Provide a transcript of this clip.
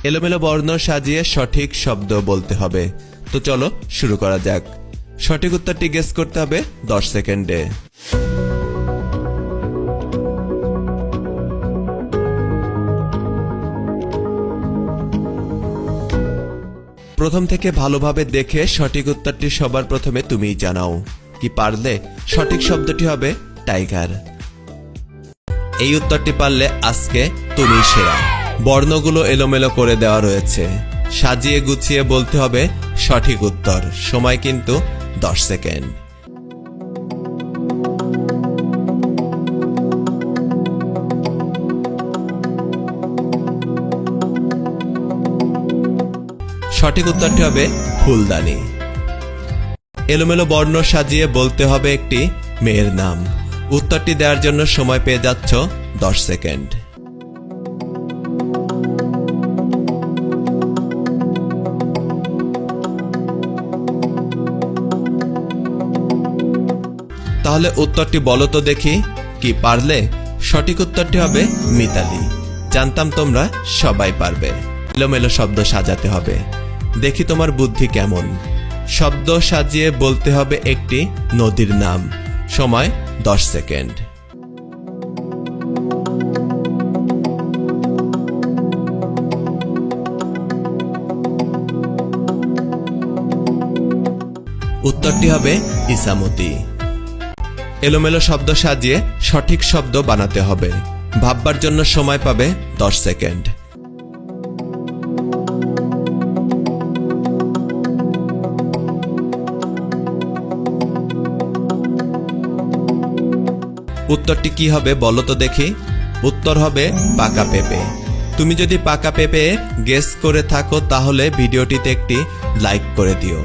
এলোমেলো বর্ণ সাজিয়ে সঠিক শব্দ বলতে হবে। তো চলো শুরু করা যাক। সঠিক উত্তরটি গেস করতে হবে 10 সেকেন্ডে। প্রথম থেকে ভালোভাবে দেখে সঠিক উত্তরটি সবার প্রথমে তুমিই জানাও। কি পারলে সঠিক শব্দটি হবে টাইগার। এই উত্তরটি পারলে আজকে তুমিই সেরা। বর্ণগুলো এলোমেলো করে দেওয়া রয়েছে, সাজিয়ে গুছিয়ে বলতে হবে সঠিক উত্তর। সময় কিন্তু 10 সেকেন্ড। সঠিক উত্তরটি হবে ফুলদানি। এলোমেলো বর্ণ সাজিয়ে বলতে হবে একটি মেয়ের নাম। উত্তরটি দেওয়ার জন্য সময় পেয়ে যাচ্ছ 10 সেকেন্ড। তাহলে উত্তরটি বলো তো দেখি। কি পারলে সঠিক উত্তরটি হবে মিতালি। জানতাম তোমরা সবাই পারবে। এলোমেলো শব্দ সাজাতে হবে, দেখি তোমার বুদ্ধি কেমন। শব্দ সাজিয়ে বলতে হবে একটি নদীর নাম। সময় 10 সেকেন্ড। উত্তরটি হবে ইসামতি। এলোমেলো শব্দ সাজিয়ে সঠিক শব্দ বানাতে হবে। ভাববার জন্য সময় পাবে 10 সেকেন্ড। উত্তরটি কি হবে বলো তো দেখি। উত্তর হবে পাকা পেঁপে। তুমি যদি পাকা পেঁপে গেস করে থাকো তাহলে ভিডিওটিতে একটি লাইক করে দিও।